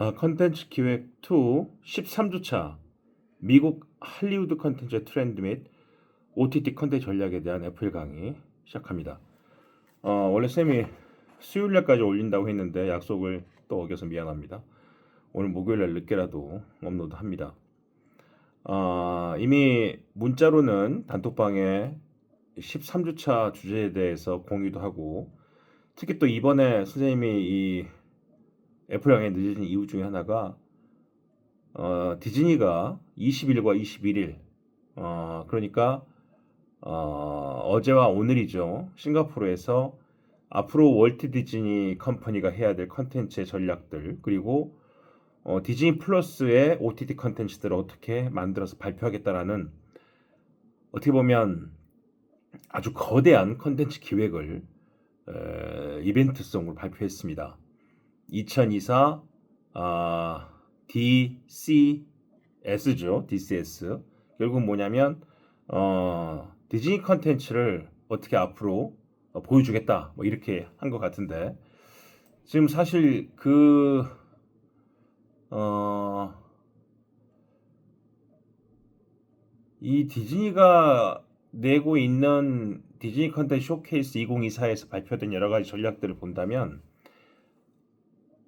컨텐츠 기획 2 13주차 미국 할리우드 컨텐츠 트렌드 및 OTT 컨텐츠 전략에 대한 애플 강의 시작합니다. 원래 쌤이 수요일날까지 올린다고 했는데 약속을 또 어겨서 미안합니다. 오늘 목요일날 늦게라도 업로드합니다. 이미 문자로는 단톡방에 13주차 주제에 대해서 공유도 하고, 특히 또 이번에 선생님이 이 애플 강의 늦어진 이유 중에 하나가 디즈니가 20일과 21일 그러니까 어제와 오늘이죠. 싱가포르에서 앞으로 월트 디즈니 컴퍼니가 해야 될 컨텐츠의 전략들, 그리고 디즈니 플러스의 OTT 컨텐츠들을 어떻게 만들어서 발표하겠다라는, 어떻게 보면 아주 거대한 컨텐츠 기획을 이벤트성으로 발표했습니다. 2024 DCS죠. DCS. 결국 뭐냐면 디즈니 컨텐츠를 어떻게 앞으로 보여주겠다, 뭐 이렇게 한 것 같은데, 지금 사실 이 디즈니가 내고 있는 디즈니 컨텐츠 쇼케이스 2024에서 발표된 여러 가지 전략들을 본다면,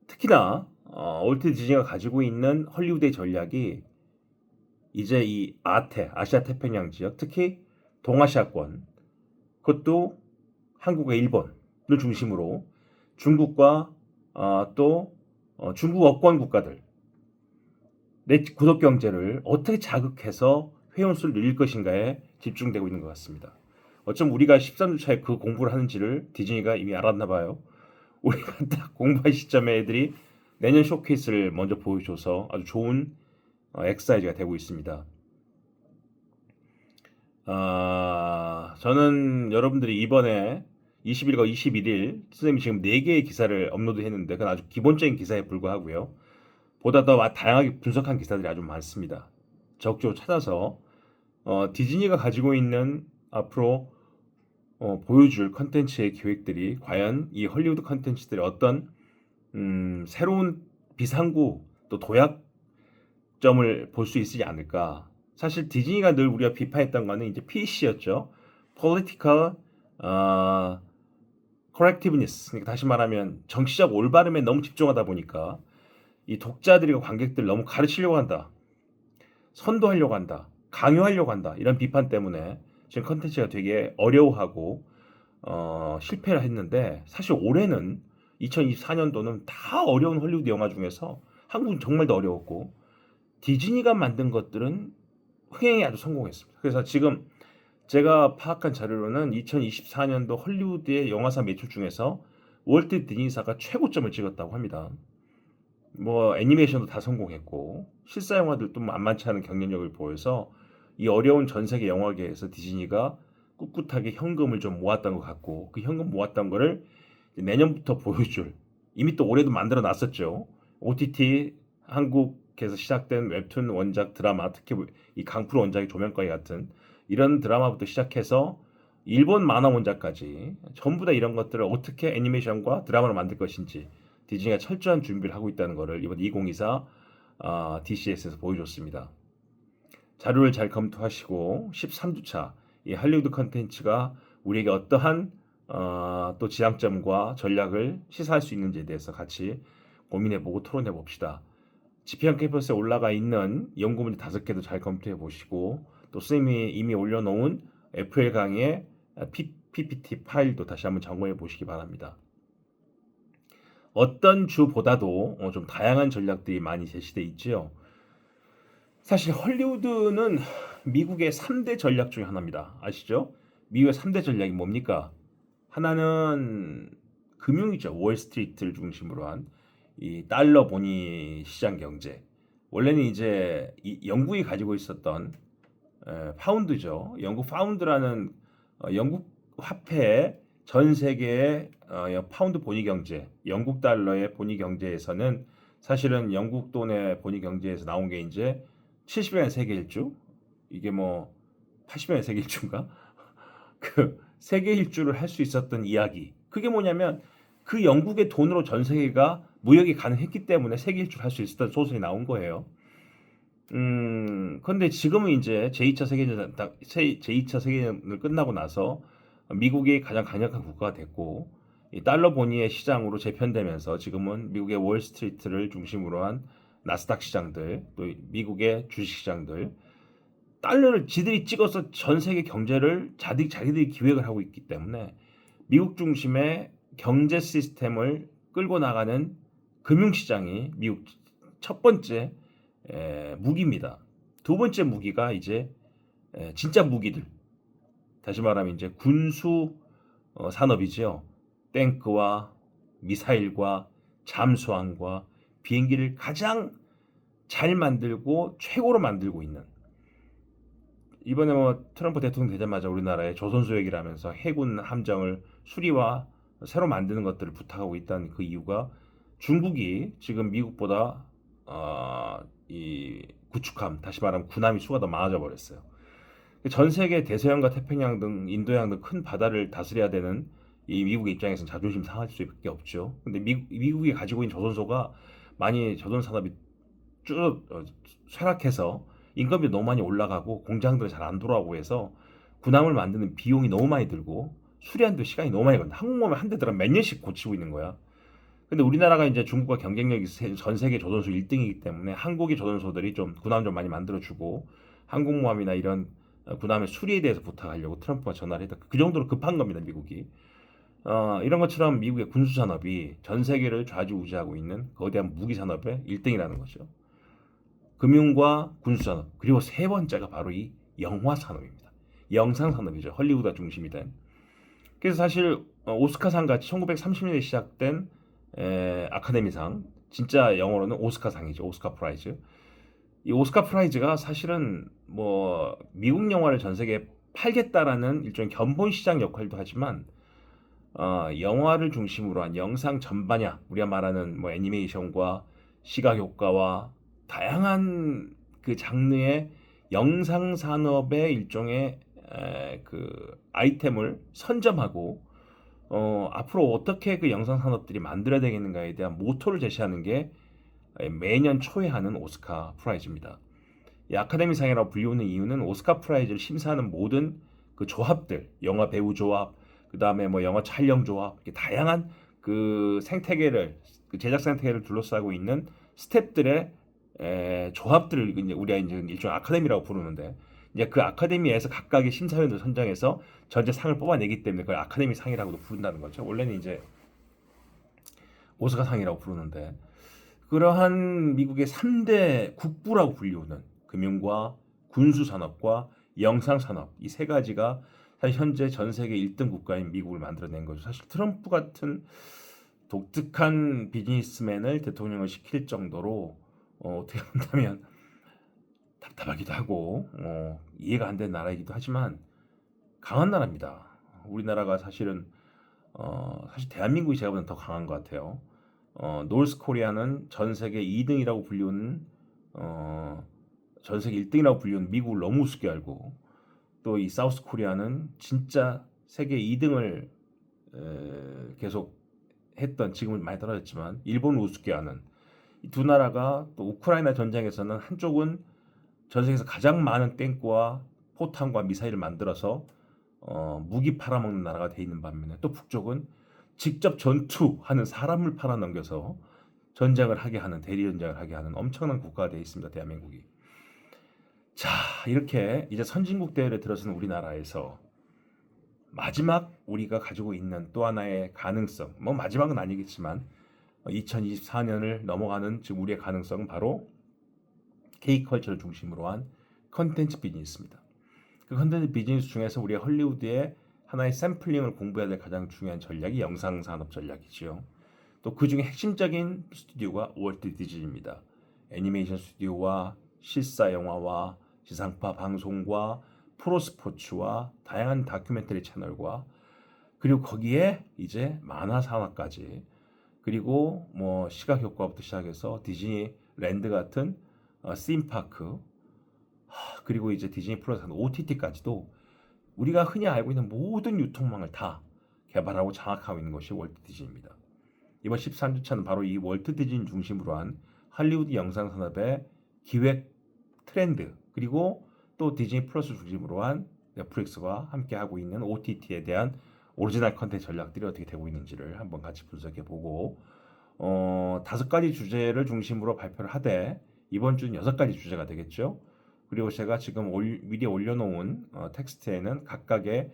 특히나 월트 디즈니가 가지고 있는 헐리우드의 전략이 이제 이 아시아 태평양 지역, 특히 동아시아권, 그것도 한국과 일본을 중심으로 중국과 또 중국어권 국가들 내 구독 경제를 어떻게 자극해서 회원수를 늘릴 것인가에 집중되고 있는 것 같습니다. 어쩜 우리가 13주차에 그 공부를 하는지를 디즈니가 이미 알았나 봐요. 우리가 딱 공부할 시점에 애들이 내년 쇼케이스를 먼저 보여줘서 아주 좋은 엑사이즈가 되고 있습니다. 저는 여러분들이 이번에 20일과 21일 선생님이 지금 4개의 기사를 업로드했는데, 그건 아주 기본적인 기사에 불과하고요. 보다 더 다양하게 분석한 기사들이 아주 많습니다. 적극적으로 찾아서 디즈니가 가지고 있는 앞으로 보여줄 컨텐츠의 기획들이 과연 이 헐리우드 컨텐츠들의 어떤 새로운 비상구 또 도약점을 볼 수 있지 않을까. 사실 디즈니가 늘 우리가 비판했던 거는 이제 PC였죠. Political Correctness. 그러니까 다시 말하면 정치적 올바름에 너무 집중하다 보니까 이 독자들과 관객들 너무 가르치려고 한다, 선도하려고 한다, 강요하려고 한다, 이런 비판 때문에 지금 컨텐츠가 되게 어려워하고 실패를 했는데, 사실 올해는 2024년도는 다 어려운 헐리우드 영화 중에서 한국은 정말 더 어려웠고, 디즈니가 만든 것들은 흥행에 아주 성공했습니다. 그래서 지금 제가 파악한 자료로는 2024년도 헐리우드의 영화사 매출 중에서 월트 디즈니사가 최고점을 찍었다고 합니다. 뭐 애니메이션도 다 성공했고 실사 영화들도 만만치 않은 경쟁력을 보여서 이 어려운 전 세계 영화계에서 디즈니가 꿋꿋하게 현금을 좀 모았던 것 같고, 그 현금 모았던 거를 내년부터 보여줄, 이미 또 올해도 만들어 놨었죠. OTT 한국에서 시작된 웹툰 원작 드라마, 특히 이 강풀 원작의 조명과의 같은 이런 드라마부터 시작해서 일본 만화 원작까지 전부 다 이런 것들을 어떻게 애니메이션과 드라마로 만들 것인지 디즈니가 철저한 준비를 하고 있다는 것을 이번 2024 DCS에서 보여줬습니다. 자료를 잘 검토하시고 13주차 이 할리우드 컨텐츠가 우리에게 어떠한 또 지향점과 전략을 시사할 수 있는지에 대해서 같이 고민해보고 토론해봅시다. 지피한 캠퍼스에 올라가 있는 연구문제 5개도 잘 검토해 보시고, 또 쌤이 이미 올려놓은 FL 강의의 PPT 파일도 다시 한번 점검해 보시기 바랍니다. 어떤 주보다도 좀 다양한 전략들이 많이 제시되어 있지요. 사실 헐리우드는 미국의 3대 전략 중에 하나입니다. 아시죠? 미국의 3대 전략이 뭡니까? 하나는 금융이죠. 월스트리트를 중심으로 한 이 달러 본위 시장 경제. 원래는 이제 영국이 가지고 있었던 파운드죠. 영국 파운드라는 영국 화폐의 전 세계의 파운드 본위 경제, 영국 달러의 본위 경제에서는 사실은 영국 돈의 본위 경제에서 나온 게 이제 70년의 세계 일주, 이게 뭐 80년의 세계 일주인가? 그 세계 일주를 할 수 있었던 이야기. 그게 뭐냐면 그 영국의 돈으로 전 세계가 무역이 가능했기 때문에 세계 일주를 할 수 있었던 소설이 나온 거예요. 근데 지금은 이제 제2차 세계대전을 끝나고 나서 미국이 가장 강력한 국가가 됐고 이 달러 본위의 시장으로 재편되면서 지금은 미국의 월스트리트를 중심으로 한 나스닥 시장들, 또 미국의 주식 시장들, 달러를 지들이 찍어서 전 세계 경제를 자기들이 기획을 하고 있기 때문에 미국 중심의 경제 시스템을 끌고 나가는 금융시장이 미국 첫 번째 무기입니다. 두 번째 무기가 이제 진짜 무기들, 다시 말하면 이제 군수 산업이죠. 탱크와 미사일과 잠수함과 비행기를 가장 잘 만들고 최고로 만들고 있는, 이번에 뭐 트럼프 대통령 되자마자 우리나라에 조선소역이라면서 해군 함정을 수리와 새로 만드는 것들을 부탁하고 있다는 그 이유가 중국이 지금 미국보다 이 구축함, 다시 말하면 군함이 수가 더 많아져 버렸어요. 전 세계 대서양과 태평양 등 인도양 등 큰 바다를 다스려야 되는 이 미국의 입장에서는 자존심 상할 수밖에 없죠. 근데 미국이 가지고 있는 조선소가 많이 조선 산업이 쭉 쇠락해서 인건비 너무 많이 올라가고 공장들이 잘 안 돌아오고 해서 군함을 만드는 비용이 너무 많이 들고 수리하는데 시간이 너무 많이 걸린다. 항공모함 한 대 들어 몇 년씩 고치고 있는 거야. 근데 우리나라가 이제 중국과 경쟁력이 전 세계 조선소 1등이기 때문에 한국의 조선소들이 좀 군함 좀 많이 만들어주고 항공모함이나 이런 군함의 수리에 대해서 부탁하려고 트럼프가 전화를 했다. 그 정도로 급한 겁니다, 미국이. 이런 것처럼 미국의 군수 산업이 전 세계를 좌지우지하고 있는 거대한 무기 산업의 1등이라는 거죠. 금융과 군수 산업, 그리고 세 번째가 바로 이 영화 산업입니다. 영상 산업이죠. 헐리우드가 중심이 된. 그래서 사실 오스카상 같이 1930년에 시작된 아카데미상, 진짜 영어로는 오스카상이죠. 오스카 프라이즈. 이 오스카 프라이즈가 사실은 뭐 미국 영화를 전 세계에 팔겠다라는 일종의 견본 시장 역할도 하지만 영화를 중심으로 한 영상 전반야, 우리가 말하는 뭐 애니메이션과 시각 효과와 다양한 그 장르의 영상 산업의 일종의 그 아이템을 선점하고 앞으로 어떻게 그 영상 산업들이 만들어야 되겠는가에 대한 모토를 제시하는 게 매년 초에 하는 오스카 프라이즈입니다. 이 아카데미상이라고 불리우는 이유는 오스카 프라이즈를 심사하는 모든 그 조합들, 영화 배우 조합, 그 다음에 뭐 영화 촬영 조합, 이렇게 다양한 그 생태계를, 그 제작 생태계를 둘러싸고 있는 스태프들의 조합들을 이제 우리가 이제 일종의 아카데미라고 부르는데, 이제 그 아카데미에서 각각의 심사위원들 선정해서 전체 상을 뽑아내기 때문에 그걸 아카데미 상이라고도 부른다는 거죠. 원래는 이제 오스카 상이라고 부르는데, 그러한 미국의 3대 국부라고 불리우는 금융과 군수산업과 영상산업, 이 세 가지가 사실 현재 전 세계 1등 국가인 미국을 만들어낸 거죠. 사실 트럼프 같은 독특한 비즈니스맨을 대통령을 시킬 정도로 어떻게 본다면 답답하기도 하고 이해가 안 되는 나라이기도 하지만 강한 나라입니다. 우리나라가 사실은 사실 대한민국이 제가 보기엔 더 강한 것 같아요. 노스 코리아는 전 세계 2등이라고 불리우는 전 세계 1등이라고 불리우는 미국을 너무 우습게 알고, 또 이 사우스 코리아는 진짜 세계 2등을 계속 했던, 지금은 많이 떨어졌지만 일본을 우습게 하는 이 두 나라가, 또 우크라이나 전쟁에서는 한쪽은 전 세계에서 가장 많은 탱크와 포탄과 미사일을 만들어서 무기 팔아먹는 나라가 돼 있는 반면에, 또 북쪽은 직접 전투하는 사람을 팔아넘겨서 전쟁을 하게 하는, 대리 전쟁을 하게 하는 엄청난 국가가 되어 있습니다, 대한민국이. 자, 이렇게 이제 선진국 대열에 들어서는 우리나라에서 마지막 우리가 가지고 있는 또 하나의 가능성, 뭐 마지막은 아니겠지만 2024년을 넘어가는 지금 우리의 가능성은 바로 K컬처를 중심으로 한 컨텐츠 비즈니스입니다. 그 컨텐츠 비즈니스 중에서 우리가 헐리우드의 하나의 샘플링을 공부해야 될 가장 중요한 전략이 영상 산업 전략이지요. 또 그 중에 핵심적인 스튜디오가 월트 디즈니입니다. 애니메이션 스튜디오와 실사 영화와 지상파 방송과 프로스포츠와 다양한 다큐멘터리 채널과, 그리고 거기에 이제 만화 산업까지, 그리고 뭐 시각 효과부터 시작해서 디즈니랜드 같은 씬파크, 그리고 이제 디즈니 플러스 OTT까지도 우리가 흔히 알고 있는 모든 유통망을 다 개발하고 장악하고 있는 것이 월트 디즈니입니다. 이번 13주차는 바로 이 월트 디즈니 중심으로 한 할리우드 영상 산업의 기획 트렌드, 그리고 또 디즈니 플러스 중심으로 한 넷플릭스와 함께 하고 있는 OTT에 대한 오리지널 컨텐츠 전략들이 어떻게 되고 있는지를 한번 같이 분석해 보고, 5가지 주제를 중심으로 발표를 하되 이번 주는 6가지 주제가 되겠죠. 그리고 제가 지금 미리 올려놓은 텍스트에는 각각의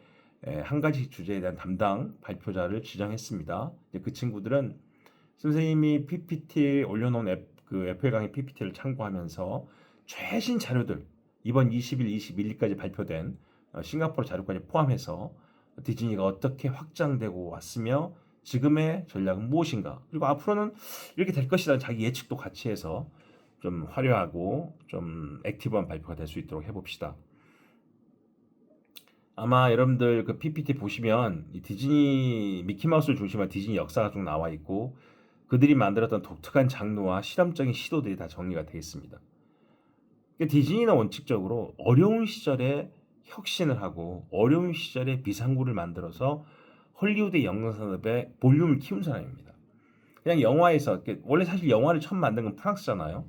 한 가지 주제에 대한 담당 발표자를 지정했습니다. 이제 그 친구들은 선생님이 PPT 올려놓은 그 애플 강의 PPT를 참고하면서 최신 자료들, 이번 20일, 21일까지 발표된 싱가포르 자료까지 포함해서 디즈니가 어떻게 확장되고 왔으며 지금의 전략은 무엇인가, 그리고 앞으로는 이렇게 될 것이라는 자기 예측도 같이 해서 좀 화려하고 좀 액티브한 발표가 될 수 있도록 해봅시다. 아마 여러분들 그 PPT 보시면 이 디즈니 미키마우스를 중심한 디즈니 역사가 좀 나와 있고, 그들이 만들었던 독특한 장르와 실험적인 시도들이 다 정리가 되어 있습니다. 디즈니는 원칙적으로 어려운 시절에 혁신을 하고 어려운 시절에 비상구를 만들어서 헐리우드 영상산업의 볼륨을 키운 사람입니다. 그냥 영화에서, 원래 사실 영화를 처음 만든 건 프랑스잖아요.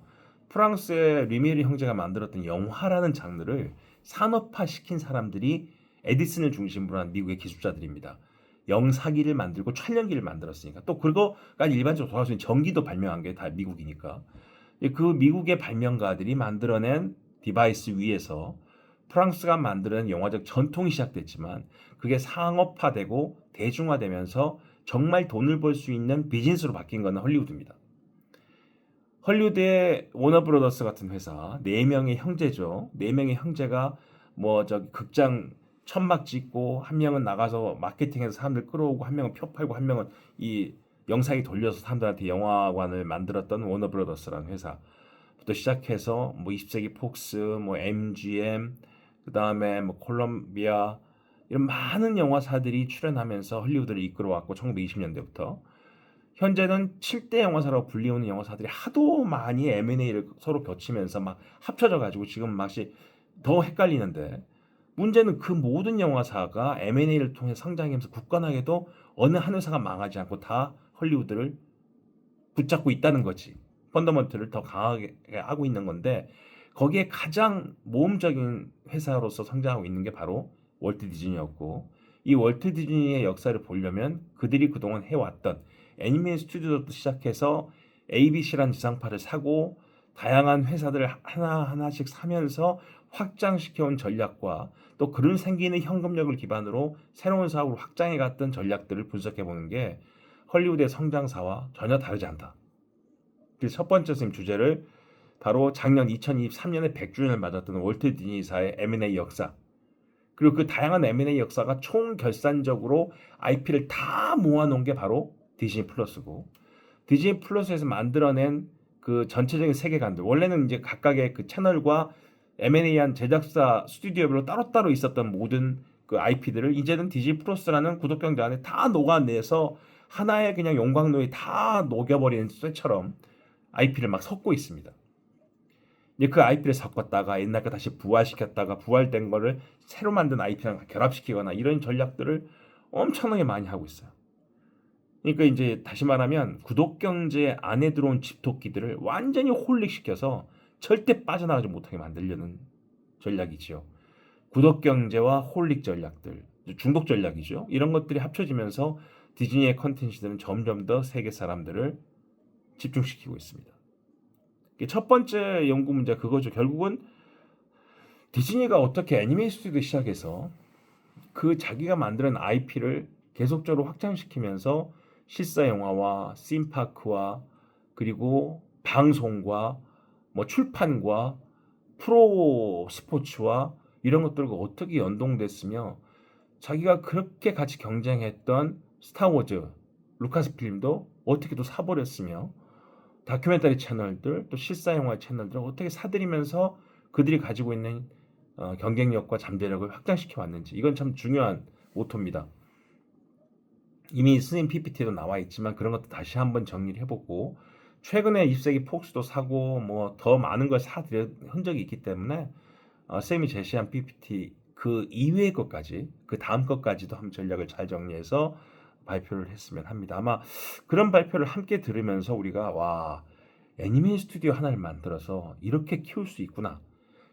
프랑스의 르미에르 형제가 만들었던 영화라는 장르를 산업화시킨 사람들이 에디슨을 중심으로 한 미국의 기술자들입니다. 영사기를 만들고 촬영기를 만들었으니까, 또 그거가 일반적으로 돌아갈 수 있는 전기도 발명한 게 다 미국이니까, 그 미국의 발명가들이 만들어낸 디바이스 위에서 프랑스가 만드는 영화적 전통이 시작됐지만 그게 상업화되고 대중화되면서 정말 돈을 벌 수 있는 비즈니스로 바뀐 건 헐리우드입니다. 헐리우드의 워너브로더스 같은 회사, 4명의 형제죠. 4명의 형제가 뭐 저기 극장 천막 짓고, 한 명은 나가서 마케팅해서 사람들 끌어오고, 한 명은 표 팔고, 한 명은 이 영상이 돌려서 사람들한테 영화관을 만들었던 워너브로더스라는 회사부터 시작해서 뭐 20세기 폭스, 뭐 MGM, 그 다음에 뭐 콜롬비아, 이런 많은 영화사들이 출연하면서 헐리우드를 이끌어왔고, 1920년대부터 현재는 7대 영화사라고 불리우는 영화사들이 하도 많이 M&A를 서로 겹치면서 막 합쳐져 가지고 지금 맛이 더 헷갈리는데, 문제는 그 모든 영화사가 M&A를 통해 성장하면서 굳건하게도 어느 한 회사가 망하지 않고 다 헐리우드를 붙잡고 있다는 거지. 펀더먼트를 더 강하게 하고 있는 건데, 거기에 가장 모험적인 회사로서 성장하고 있는 게 바로 월트 디즈니였고, 이 월트 디즈니의 역사를 보려면 그들이 그동안 해왔던 애니메이션 스튜디오부터 시작해서 ABC라는 지상파를 사고 다양한 회사들을 하나하나씩 사면서 확장시켜온 전략과, 또 그런 생기는 현금력을 기반으로 새로운 사업을 확장해 갔던 전략들을 분석해 보는 게 헐리우드의 성장사와 전혀 다르지 않다. 그래서 첫 번째 선생님 주제를 바로 작년 2023년에 100주년을 맞았던 월트 디즈니사의 M&A 역사, 그리고 그 다양한 M&A 역사가 총결산적으로 IP를 다 모아놓은 게 바로 디즈니 플러스고, 디즈니 플러스에서 만들어낸 그 전체적인 세계관들, 원래는 이제 각각의 그 채널과 M&A한 제작사 스튜디오별로 따로따로 있었던 모든 그 IP들을 이제는 디즈니 플러스라는 구독경제 안에 다 녹아내서 하나의 그냥 용광로에 다 녹여버리는 쇠처럼 IP를 막 섞고 있습니다. 이제 그 IP를 섞었다가 옛날 거 다시 부활시켰다가 부활된 거를 새로 만든 IP랑 결합시키거나, 이런 전략들을 엄청나게 많이 하고 있어요. 그러니까 이제 다시 말하면 구독 경제 안에 들어온 집토끼들을 완전히 홀릭시켜서 절대 빠져나가지 못하게 만들려는 전략이지요. 구독 경제와 홀릭 전략들, 중독 전략이죠. 이런 것들이 합쳐지면서 디즈니의 컨텐츠들은 점점 더 세계 사람들을 집중시키고 있습니다. 첫 번째 연구 문제 그거죠. 결국은 디즈니가 어떻게 애니메이션 스튜디오 시작해서 그 자기가 만드는 IP를 계속적으로 확장시키면서 실사 영화와 씬파크와 그리고 방송과 뭐 출판과 프로 스포츠와 이런 것들과 어떻게 연동됐으며, 자기가 그렇게 같이 경쟁했던 스타워즈, 루카스 필름도 어떻게 또 사버렸으며, 다큐멘터리 채널들, 또 실사 영화 채널들을 어떻게 사들이면서 그들이 가지고 있는 경쟁력과 잠재력을 확장시켜 왔는지, 이건 참 중요한 모토입니다. 이미 스님 PPT도 나와 있지만 그런 것도 다시 한번 정리를 해보고, 최근에 20세기 폭스도 사고 뭐 더 많은 걸 사들인 흔적이 있기 때문에 쌤이 제시한 PPT 그 이외의 것까지, 그 다음 것까지도 한번 전략을 잘 정리해서 발표를 했으면 합니다. 아마 그런 발표를 함께 들으면서 우리가 와, 애니메이션 스튜디오 하나를 만들어서 이렇게 키울 수 있구나.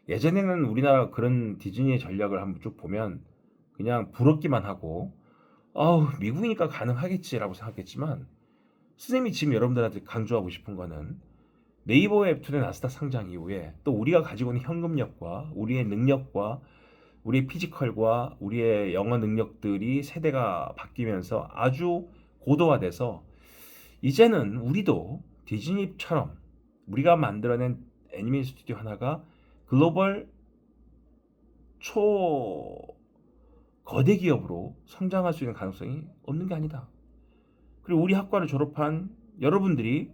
예전에는 우리나라 그런 디즈니의 전략을 한번 쭉 보면 그냥 부럽기만 하고 미국이니까 가능하겠지라고 생각했지만, 선생님이 지금 여러분들한테 강조하고 싶은 거는 네이버 웹툰의 나스닥 상장 이후에 또 우리가 가지고 있는 현금력과 우리의 능력과 우리의 피지컬과 우리의 영어 능력들이 세대가 바뀌면서 아주 고도화돼서 이제는 우리도 디즈니처럼 우리가 만들어낸 애니메이션 스튜디오 하나가 글로벌 초 거대 기업으로 성장할 수 있는 가능성이 없는 게 아니다. 그리고 우리 학과를 졸업한 여러분들이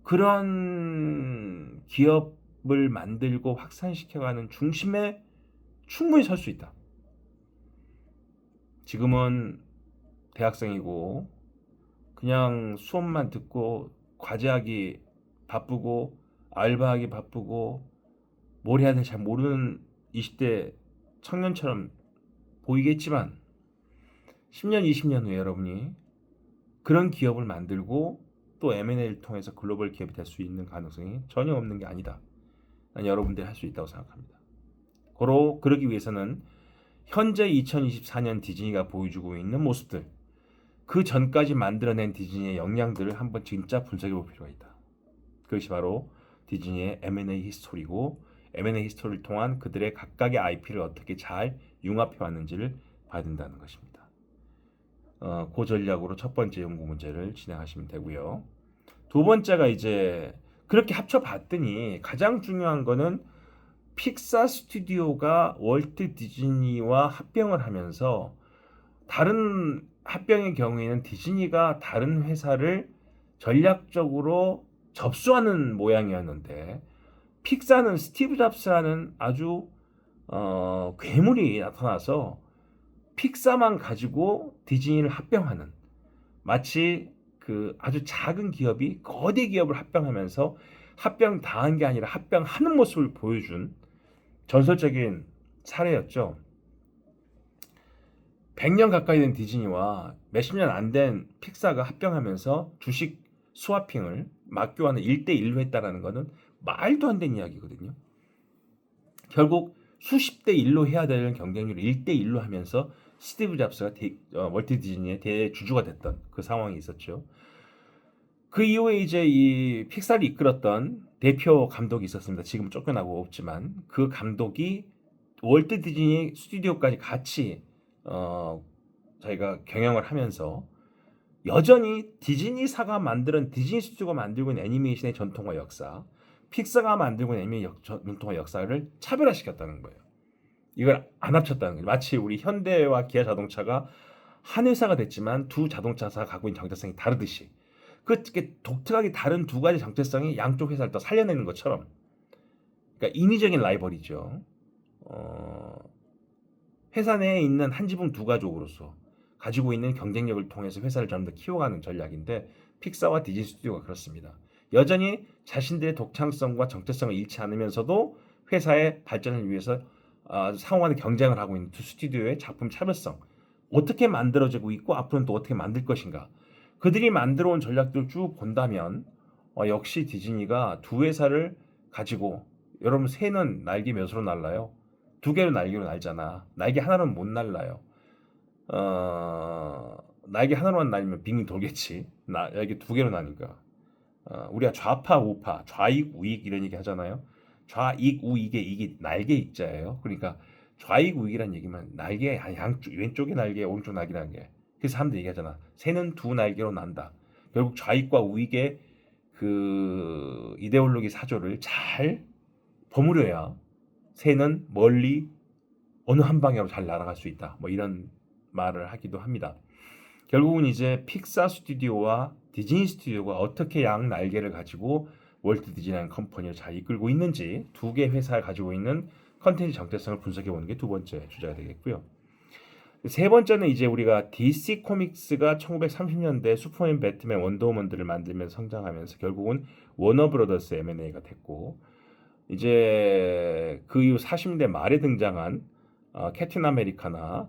그러한 기업을 만들고 확산시켜가는 중심에 충분히 설 수 있다. 지금은 대학생이고 그냥 수업만 듣고 과제하기 바쁘고 알바하기 바쁘고 뭘 해야 될지 잘 모르는 20대 청년처럼 보이겠지만 10년, 20년 후에 여러분이 그런 기업을 만들고 또 M&A를 통해서 글로벌 기업이 될 수 있는 가능성이 전혀 없는 게 아니다. 난 여러분들이 할 수 있다고 생각합니다. 그러기 위해서는 현재 2024년 디즈니가 보여주고 있는 모습들, 그 전까지 만들어낸 디즈니의 역량들을 한번 진짜 분석해 볼 필요가 있다. 그것이 바로 디즈니의 M&A 히스토리고, M&A 히스토리를 통한 그들의 각각의 IP를 어떻게 잘 융합해 왔는지를 봐야 된다는 것입니다. 그 전략으로 첫 번째 연구 문제를 진행하시면 되고요. 두 번째가 이제 그렇게 합쳐봤더니 가장 중요한 거는 픽사 스튜디오가 월트 디즈니와 합병을 하면서, 다른 합병의 경우에는 디즈니가 다른 회사를 전략적으로 접수하는 모양이었는데, 픽사는 스티브 잡스라는 아주 괴물이 나타나서 픽사만 가지고 디즈니를 합병하는, 마치 그 아주 작은 기업이 거대 기업을 합병하면서 합병 당한 게 아니라 합병하는 모습을 보여준 전설적인 사례였죠. 100년 가까이 된 디즈니와 몇십 년 안 된 픽사가 합병하면서 주식 스와핑을 맞교환을 1대1로 했다라는 것은 말도 안 되는 이야기거든요. 결국 수십 대 1로 해야 되는 경쟁률을 1대1로 하면서 스티브 잡스가 월트 디즈니의 대주주가 됐던 그 상황이 있었죠. 그 이후에 이제 이 픽사를 이끌었던 대표 감독이 있었습니다. 지금 쫓겨나고 없지만 그 감독이 월트 디즈니 스튜디오까지 같이 저희가 경영을 하면서 여전히 디즈니사가 만드는, 디즈니 스튜디오가 만들고 있는 애니메이션의 전통과 역사, 픽사가 만들고 있는 애니메이션 전통과 역사를 차별화시켰다는 거예요. 이걸 안 합쳤다는 거예요. 마치 우리 현대와 기아 자동차가 한 회사가 됐지만 두 자동차사가 갖고 있는 정체성이 다르듯이, 그렇게 독특하게 다른 두 가지 정체성이 양쪽 회사를 더 살려내는 것처럼, 그러니까 인위적인 라이벌이죠. 회사 내에 있는 한 지붕 두 가족으로서 가지고 있는 경쟁력을 통해서 회사를 좀 더 키워가는 전략인데, 픽사와 디즈니 스튜디오가 그렇습니다. 여전히 자신들의 독창성과 정체성을 잃지 않으면서도 회사의 발전을 위해서 상호간에 경쟁을 하고 있는 두 스튜디오의 작품 차별성, 어떻게 만들어지고 있고 앞으로는 또 어떻게 만들 것인가, 그들이 만들어 온 전략들을 쭉 본다면 역시 디즈니가 두 회사를 가지고, 여러분 새는 날개 몇으로 날라요? 두 개로 날개로 날잖아. 날개 하나로는 못 날라요. 날개 하나로만 날면 빙 돌겠지. 날개 두 개로 나니까. 우리가 좌파 우파, 좌익 우익 이런 얘기 하잖아요. 좌익 우익의 이게 날개 익자예요. 그러니까 좌익 우익이란 얘기만, 날개 양쪽, 왼쪽의 날개, 오른쪽 날개. 그래서 사람들이 얘기하잖아. 새는 두 날개로 난다. 결국 좌익과 우익의 그 이데올로기 사조를 잘 버무려야 새는 멀리 어느 한 방향으로 잘 날아갈 수 있다. 뭐 이런 말을 하기도 합니다. 결국은 이제 픽사 스튜디오와 디즈니 스튜디오가 어떻게 양 날개를 가지고 월트 디즈니라는 컴퍼니를 잘 이끌고 있는지, 두 개 회사를 가지고 있는 컨텐츠 정체성을 분석해 보는 게 두 번째 주제가 되겠고요. 세 번째는 이제 우리가 DC 코믹스가 1930년대 슈퍼맨, 배트맨, 원더우먼들을 만들면서 성장하면서 결국은 워너브라더스 M&A가 됐고, 이제 그 이후 40년대 말에 등장한 캡틴 아메리카나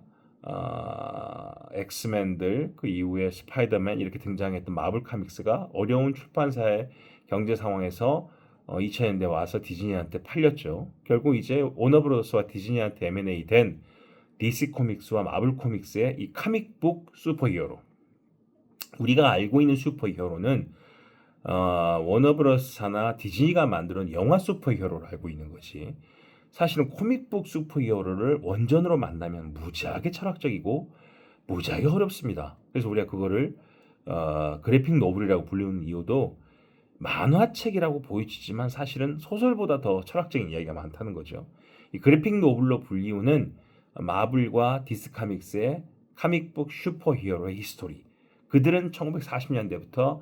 엑스맨들 그 이후에 스파이더맨 이렇게 등장했던 마블 코믹스가 어려운 출판사의 경제 상황에서 2000년대 와서 디즈니한테 팔렸죠. 결국 이제 워너브로더스와 디즈니한테 M&A 된 DC 코믹스와 마블 코믹스의 이 카믹북 슈퍼히어로, 우리가 알고 있는 슈퍼히어로는 워너브러스사나 디즈니가 만드는 영화 슈퍼히어로를 알고 있는 것이, 사실은 코믹북 슈퍼히어로를 원전으로 만나면 무지하게 철학적이고 무지하게 어렵습니다. 그래서 우리가 그거를 그래픽 노블이라고 부르는 이유도 만화책이라고 보이지만 사실은 소설보다 더 철학적인 이야기가 많다는 거죠. 이 그래픽 노블로 불리우는 마블과 디스 카믹스의 카믹북 슈퍼히어로의 히스토리. 그들은 1940년대부터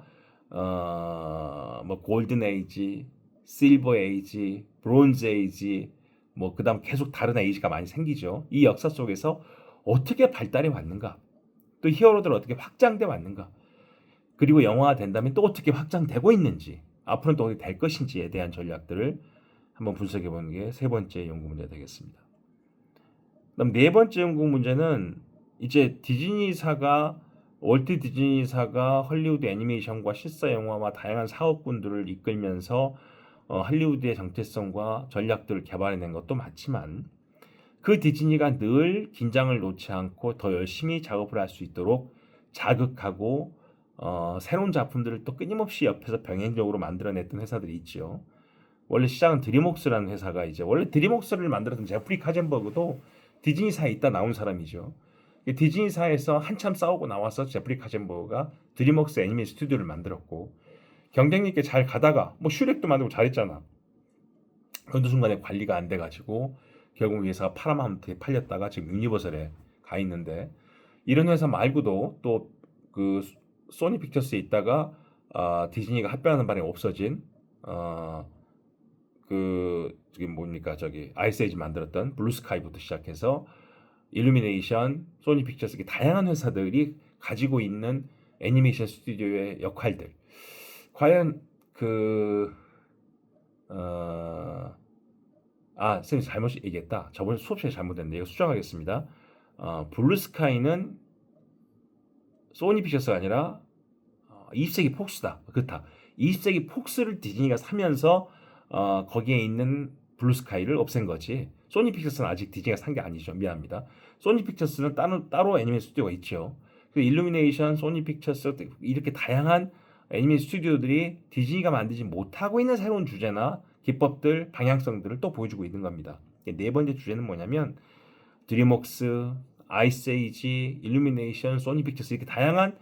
뭐 골든 에이지, 실버 에이지, 브론즈 에이지, 뭐 그다음 계속 다른 에이지가 많이 생기죠. 이 역사 속에서 어떻게 발달해 왔는가, 또 히어로들 어떻게 확장돼 왔는가, 그리고 영화가 된다면 또 어떻게 확장되고 있는지, 앞으로는 또 어떻게 될 것인지에 대한 전략들을 한번 분석해 보는 게 세 번째 연구 문제 되겠습니다. 그다음 네 번째 연구 문제는 이제 월트 디즈니사가 헐리우드 애니메이션과 실사 영화와 다양한 사업군들을 이끌면서 할리우드의 정체성과 전략들을 개발해낸 것도 맞지만, 그 디즈니가 늘 긴장을 놓지 않고 더 열심히 작업을 할 수 있도록 자극하고 새로운 작품들을 또 끊임없이 옆에서 병행적으로 만들어냈던 회사들이 있죠. 원래 시작은 드림웍스라는 회사가, 이제 원래 드림웍스를 만들었던 제프리 카젠버그도 디즈니사에 있다 나온 사람이죠. 디즈니사에서 한참 싸우고 나와서 제프리 카젠버그가 드림웍스 애니메이션 스튜디오를 만들었고, 경쟁력 있게 잘 가다가 뭐 슈렉도 만들고 잘했잖아. 어느 순간에 관리가 안 돼가지고 결국 이 회사가 파라마운트에 팔렸다가 지금 유니버설에 가 있는데, 이런 회사 말고도 또 그 소니 픽처스에 있다가 디즈니가 합병하는 바람에 없어진 저기 뭡니까, 저기 아이스 에이지 만들었던 블루스카이부터 시작해서 일루미네이션, 소니 픽처스, 다양한 회사들이 가지고 있는 애니메이션 스튜디오의 역할들, 과연 선생님 잘못 얘기했다. 저번 수업 시간에 잘못했는데 이거 수정하겠습니다. 블루스카이는 소니 픽처스가 아니라 20세기 폭스다. 그렇다. 20세기 폭스를 디즈니가 사면서 거기에 있는 블루스카이를 없앤 거지. 소니 픽처스는 아직 디즈니가 산 게 아니죠. 미안합니다. 소니 픽처스는 따로 애니메이션 스튜디오가 있죠. 그 일루미네이션, 소니 픽처스 이렇게 다양한 애니메이션 스튜디오들이 디즈니가 만들지 못하고 있는 새로운 주제나 기법들, 방향성들을 또 보여주고 있는 겁니다. 네 번째 주제는 뭐냐면 드림웍스, 아이스 에이지, 일루미네이션, 소니 픽처스 이렇게 다양한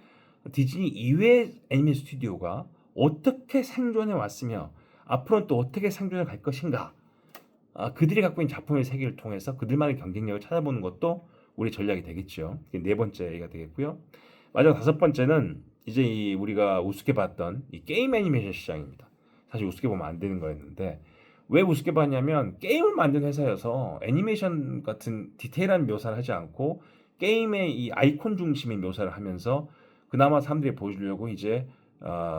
디즈니 이외의 애니메이션 스튜디오가 어떻게 생존해 왔으며 앞으로는 또 어떻게 생존해 갈 것인가, 그들이 갖고 있는 작품의 세계를 통해서 그들만의 경쟁력을 찾아보는 것도 우리 전략이 되겠죠. 이게 네 번째가 되겠고요. 마지막 다섯 번째는 이제 우리가 우습게 봤던 이 게임 애니메이션 시장입니다. 사실 우습게 보면 안 되는 거였는데, 왜 우습게 봤냐면 게임을 만든 회사여서 애니메이션 같은 디테일한 묘사를 하지 않고 게임의 이 아이콘 중심의 묘사를 하면서 그나마 사람들이 보여주려고 이제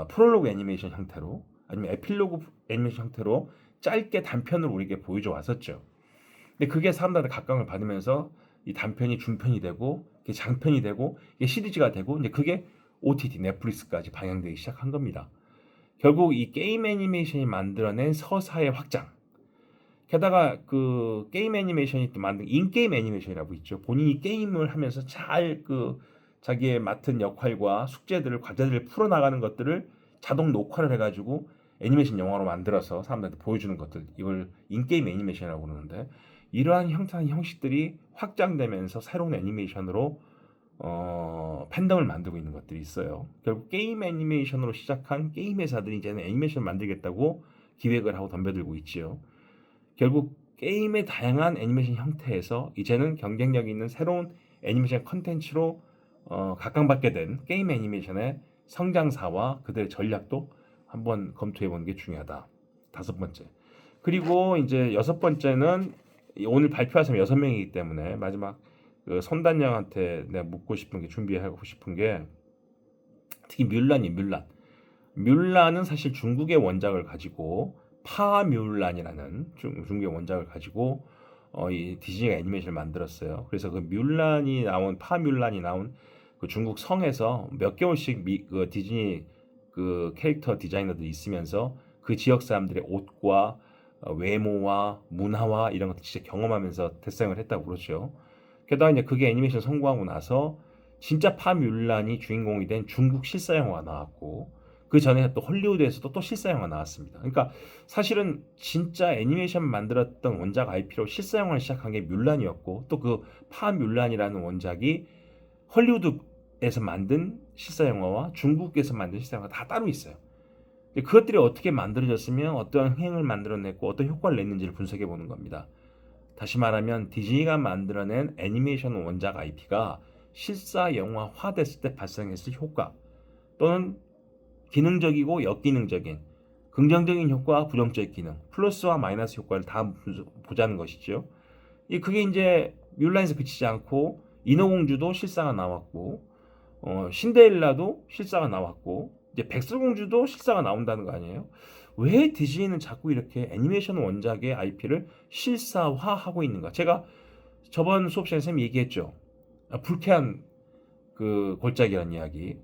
프롤로그 애니메이션 형태로 아니면 에필로그 애니메이션 형태로 짧게 단편으로 우리에게 보여줘 왔었죠. 근데 그게 사람들한테 각광을 받으면서 이 단편이 중편이 되고 이게 장편이 되고 이게 시리즈가 되고, 이제 그게 OTT 넷플릭스까지 방영되기 시작한 겁니다. 결국 이 게임 애니메이션이 만들어낸 서사의 확장, 게다가 그 게임 애니메이션이 또 만든 인게임 애니메이션이라고 있죠. 본인이 게임을 하면서 잘 자기의 맡은 역할과 숙제들을, 과제들을 풀어나가는 것들을 자동 녹화를 해가지고 애니메이션 영화로 만들어서 사람들한테 보여주는 것들, 이걸 인게임 애니메이션이라고 그러는데, 이러한 형식들이 확장되면서 새로운 애니메이션으로 팬덤을 만들고 있는 것들이 있어요. 결국 게임 애니메이션으로 시작한 게임 회사들이 이제는 애니메이션을 만들겠다고 기획을 하고 덤벼들고 있지요. 결국 게임의 다양한 애니메이션 형태에서 이제는 경쟁력 있는 새로운 애니메이션 컨텐츠로 각광받게 된 게임 애니메이션의 성장사와 그들의 전략도 한번 검토해보는 게 중요하다. 다섯 번째. 그리고 이제 여섯 번째는 오늘 발표할 사람이 6명이기 때문에 마지막 손단장한테 내가 묻고 싶은 게, 준비하고 싶은 게 특히 뮬란은 사실 중국의 원작을 가지고, 파뮬란이라는 중국의 원작을 가지고 이 디즈니가 애니메이션을 만들었어요. 그래서 그 뮬란이 나온 뮬란이 나온 그 중국 성에서 몇 개월씩 그 디즈니 그 캐릭터 디자이너들이 있으면서 그 지역 사람들의 옷과 외모와 문화와 이런 것들 진짜 경험하면서 대상을 했다고 그러죠. 게다가 이제 그게 애니메이션 성공하고 나서 진짜 뮬란이 주인공이 된 중국 실사 영화가 나왔고 그 전에 또 헐리우드에서도 또 실사 영화가 나왔습니다. 그러니까 사실은 진짜 애니메이션 만들었던 원작 IP로 실사 영화를 시작한 게 뮬란이었고 또 그 뮬란이라는 원작이 헐리우드에서 만든 실사 영화와 중국에서 만든 실사 영화가 다 따로 있어요. 그것들이 어떻게 만들어졌으면 어떠한 흥행을 만들어냈고 어떤 효과를 냈는지를 분석해 보는 겁니다. 다시 말하면 디즈니가 만들어낸 애니메이션 원작 IP가 실사 영화화 됐을 때 발생했을 효과 또는 기능적이고 역기능적인 긍정적인 효과, 부정적인 기능, 플러스와 마이너스 효과를 다 보자는 것이죠. 그게 이제 뮬란에서 그치지 않고 인어공주도 실사가 나왔고 신데렐라도 실사가 나왔고 이제 백설공주도 실사가 나온다는 거 아니에요? 왜 디즈니는 자꾸 이렇게 애니메이션 원작의 IP를 실사화하고 있는가? 제가 저번 수업 시간에 선생님이 얘기했죠. 불쾌한 그 골짜기라는 이야기.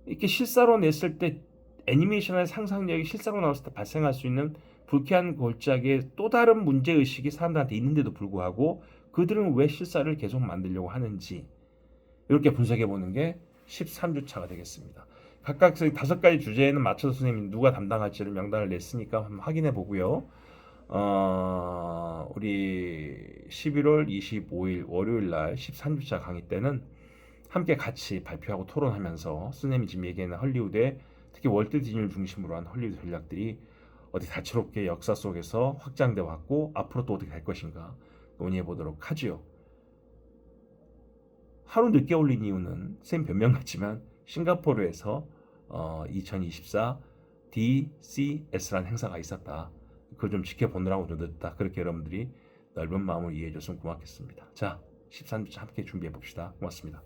이렇게 실사로 냈을 때 애니메이션의 상상력이 실사로 나왔을 때 발생할 수 있는 불쾌한 골짜기의 또 다른 문제의식이 사람들한테 있는데도 불구하고 그들은 왜 실사를 계속 만들려고 하는지 이렇게 분석해 보는 게 13주차가 되겠습니다. 각각 5가지 주제에는 맞춰서 선생님이 누가 담당할지를 명단을 냈으니까 한번 확인해 보고요. 우리 11월 25일 월요일 날 13주차 강의 때는 함께 같이 발표하고 토론하면서 선생님이 지금 얘기하는 헐리우드의 특히 월트 디즈니를 중심으로 한 헐리우드 전략들이 어디 다채롭게 역사 속에서 확장돼 왔고 앞으로 또 어떻게 될 것인가 논의해 보도록 하지요. 하루 늦게 올린 이유는 선생님 변명 같지만 싱가포르에서 2024 DCS라는 행사가 있었다. 그걸 좀 지켜보느라고 늦었다. 그렇게 여러분들이 넓은 마음으로 이해해 줬으면 고맙겠습니다. 자, 13주차 함께 준비해 봅시다. 고맙습니다.